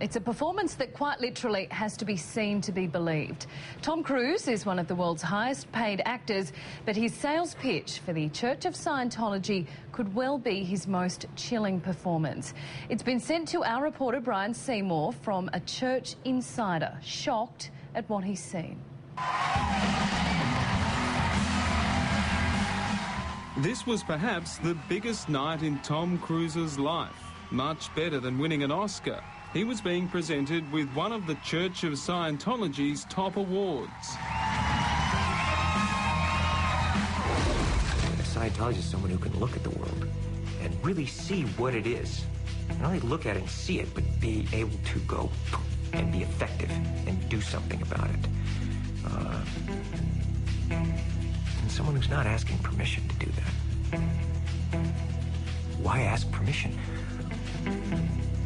It's a performance that quite literally has to be seen to be believed. Tom Cruise is one of the world's highest paid actors, but his sales pitch for the Church of Scientology could well be his most chilling performance. It's been sent to our reporter Brian Seymour from a church insider, shocked at what he's seen. This was perhaps the biggest night in Tom Cruise's life. Much better than winning an Oscar. He was being presented with one of the Church of Scientology's top awards. A Scientologist is someone who can look at the world and really see what it is. Not only look at it and see it, but be able to go and be effective and do something about it. And someone who's not asking permission to do that. Why ask permission?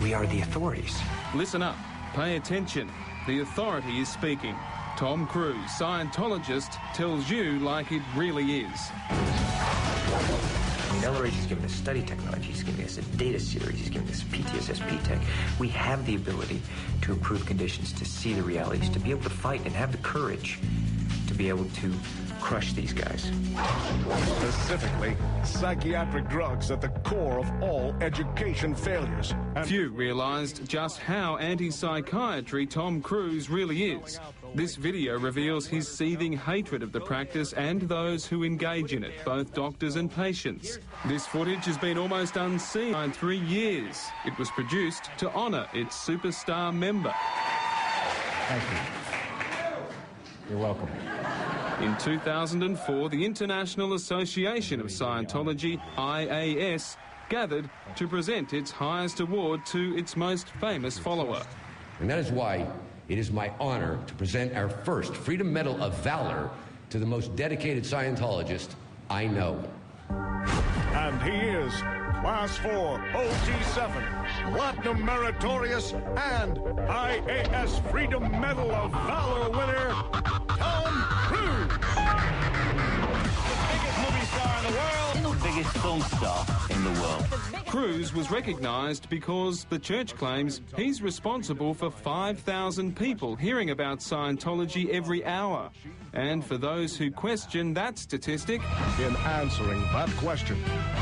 We are the authorities. Listen up. Pay attention. The authority is speaking. Tom Cruise, Scientologist, tells you like it really is. I mean, LRH is giving us study technology, he's giving us a data series, he's giving us PTSS tech. We have the ability to improve conditions, to see the realities, to be able to fight and have the courage to be able to crush these guys. Specifically, psychiatric drugs at the core of all education failures. Few realised just how anti-psychiatry Tom Cruise really is. This video reveals his seething hatred of the practice and those who engage in it, both doctors and patients. This footage has been almost unseen in 3 years. It was produced to honour its superstar member. Thank you. You're welcome. In 2004, the International Association of Scientology, IAS, gathered to present its highest award to its most famous follower. And that is why it is my honor to present our first Freedom Medal of Valor to the most dedicated Scientologist I know. And he is Class 4, OT7, Platinum Meritorious, and IAS Freedom Medal of Valor winner, Tom Cruise. The biggest movie star in the world. The biggest film star in the world. Cruise was recognised because the church claims he's responsible for 5,000 people hearing about Scientology every hour. And for those who question that statistic... In answering that question,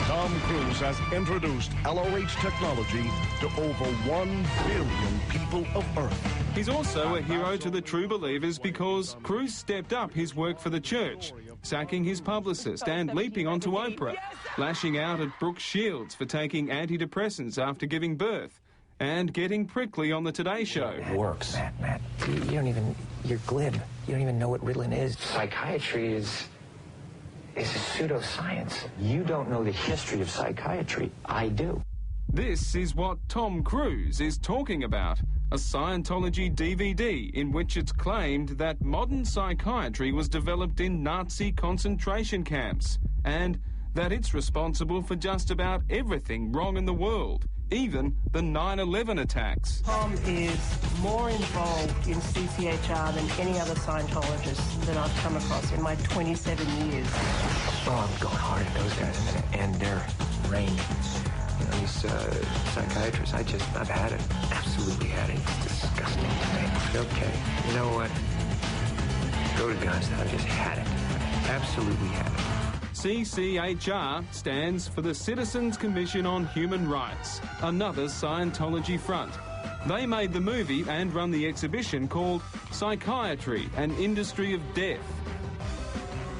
Tom Cruise has introduced LRH technology to over 1 billion people of Earth. He's also a hero to the true believers because Cruise stepped up his work for the church, sacking his publicist and leaping onto Oprah, lashing out at Brooke Shields for taking antidepressants after giving birth, and getting prickly on the Today Show. It works. Matt, you don't even, you're glib. You don't even know what Ritalin is. Psychiatry is a pseudoscience. You don't know the history of psychiatry. I do. This is what Tom Cruise is talking about, a Scientology DVD in which it's claimed that modern psychiatry was developed in Nazi concentration camps, and that it's responsible for just about everything wrong in the world, even the 9/11 attacks. Tom is more involved in CCHR than any other Scientologist that I've come across in my 27 years. Oh, I'm going hard at those guys. I'm going to end their reign. You know, these psychiatrists, I've had it. Absolutely had it. It's disgusting to me. Okay, you know what? Go to guns. I've just had it. Absolutely had it. CCHR stands for the Citizens Commission on Human Rights, another Scientology front. They made the movie and run the exhibition called Psychiatry, an Industry of Death.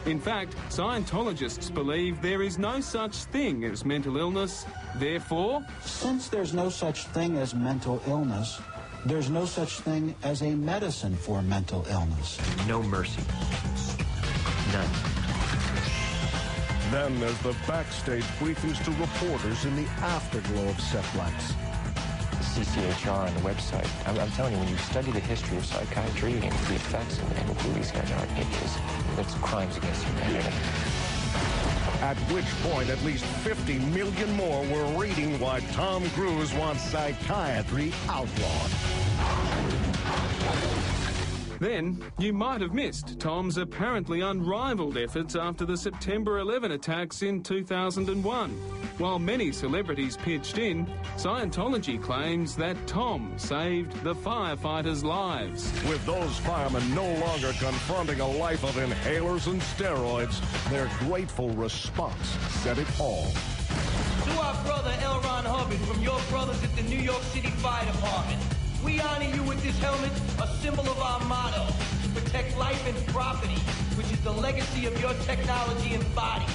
In fact, Scientologists believe there is no such thing as mental illness, therefore... Since there's no such thing as mental illness, there's no such thing as a medicine for mental illness. No mercy. None. Then there's the backstage briefings to reporters in the afterglow of setbacks. The CCHR on the website. I'm telling you, when you study the history of psychiatry and the effects and who these guys are, it's crimes against humanity. At which point, at least 50 million more were reading why Tom Cruise wants psychiatry outlawed. Then, you might have missed Tom's apparently unrivaled efforts after the September 11 attacks in 2001. While many celebrities pitched in, Scientology claims that Tom saved the firefighters' lives. With those firemen no longer confronting a life of inhalers and steroids, their grateful response said it all. To our brother L. Ron Hubbard from your brothers at the New York City Fire Department, we honor you with this helmet, a symbol of our motto, to protect life and property, which is the legacy of your technology and body.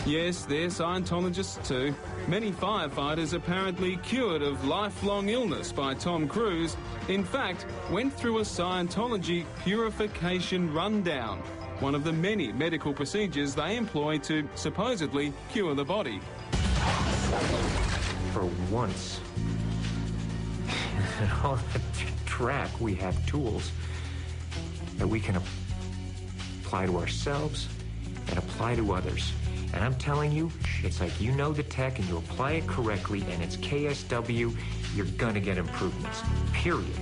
Yes, they're Scientologists too. Many firefighters apparently cured of lifelong illness by Tom Cruise, in fact, went through a Scientology purification rundown, one of the many medical procedures they employ to supposedly cure the body. For once, in all the track, we have tools that we can apply to ourselves and apply to others. And I'm telling you, it's like you know the tech and you apply it correctly and it's KSW, you're gonna get improvements, period.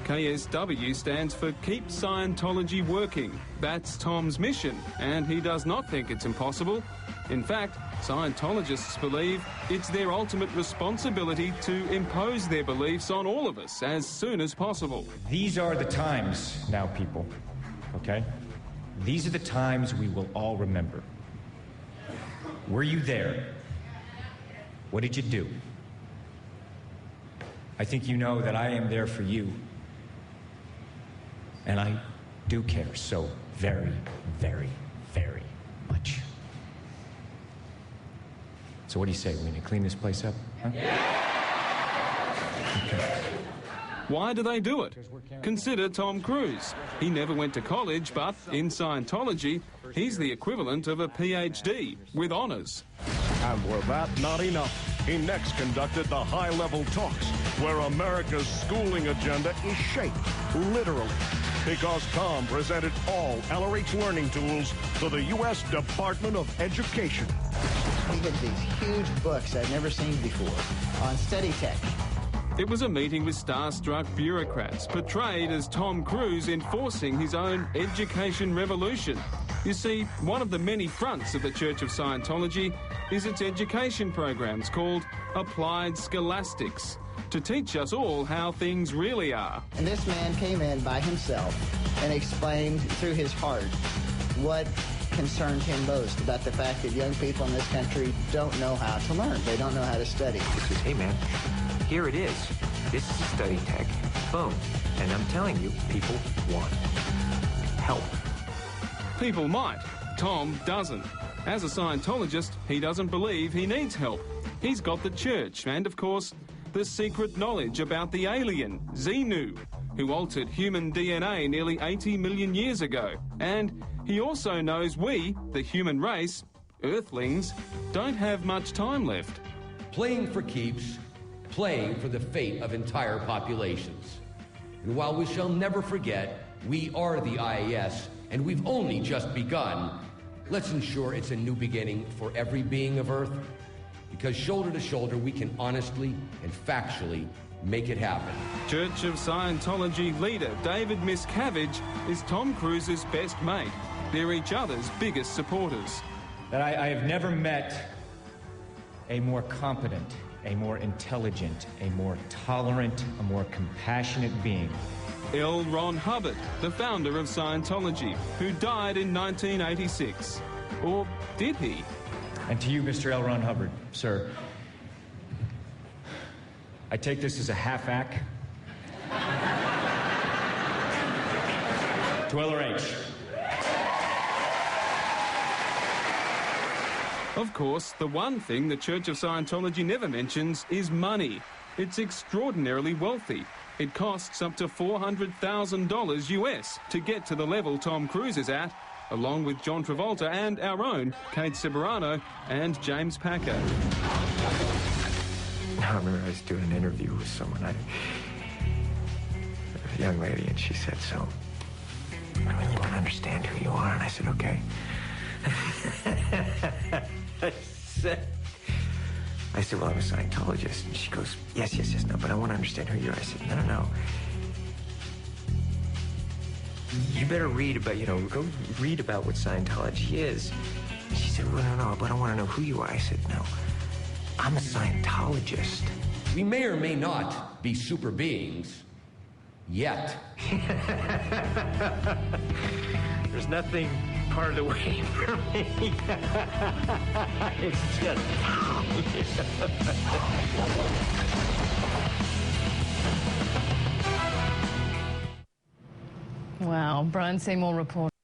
KSW stands for Keep Scientology Working. That's Tom's mission, and he does not think it's impossible. In fact, Scientologists believe it's their ultimate responsibility to impose their beliefs on all of us as soon as possible. These are the times now, people, okay? These are the times we will all remember. Were you there? What did you do? I think you know that I am there for you. And I do care so very, very, very much. So what do you say? We need to clean this place up? Huh? Okay. Why do they do it? Consider Tom Cruise. He never went to college, but in Scientology, he's the equivalent of a PhD with honours. And were that not enough, he next conducted the high-level talks where America's schooling agenda is shaped, literally, because Tom presented all LRH learning tools to the U.S. Department of Education. He had these huge books I'd never seen before on study tech. It was a meeting with starstruck bureaucrats, portrayed as Tom Cruise enforcing his own education revolution. You see, one of the many fronts of the Church of Scientology is its education programs called Applied Scholastics, to teach us all how things really are. And this man came in by himself and explained through his heart what concerned him most about the fact that young people in this country don't know how to learn. They don't know how to study. He says, hey man, here it is. This is study tech. Boom. And I'm telling you, people want help. People might. Tom doesn't. As a Scientologist, he doesn't believe he needs help. He's got the church and, of course, the secret knowledge about the alien, Xenu, who altered human DNA nearly 80 million years ago. And he also knows we, the human race, Earthlings, don't have much time left. Playing for keeps, playing for the fate of entire populations. And while we shall never forget, we are the IAS, and we've only just begun, let's ensure it's a new beginning for every being of Earth, because shoulder to shoulder we can honestly and factually make it happen. Church of Scientology leader David Miscavige is Tom Cruise's best mate. They're each other's biggest supporters. That I have never met a more competent, a more intelligent, a more tolerant, a more compassionate being. L. Ron Hubbard, the founder of Scientology, who died in 1986. Or did he? And to you, Mr. L. Ron Hubbard, sir, I take this as a half-act. To LRH. Of course, the one thing the Church of Scientology never mentions is money. It's extraordinarily wealthy. It costs up to $400,000 US to get to the level Tom Cruise is at, along with John Travolta and our own Kate Ceberano and James Packer. I remember I was doing an interview with someone, a young lady, and she said, so, I really want to understand who you are. And I said, okay. I said, well, I'm a Scientologist. And she goes, yes, no, but I want to understand who you are. I said, no. You better read about, go read about what Scientology is. She said, well, no, but I want to know who you are. I said, no, I'm a Scientologist. We may or may not be super beings, yet. There's nothing part of the way for me. It's just... Wow, Brian Seymour reporting.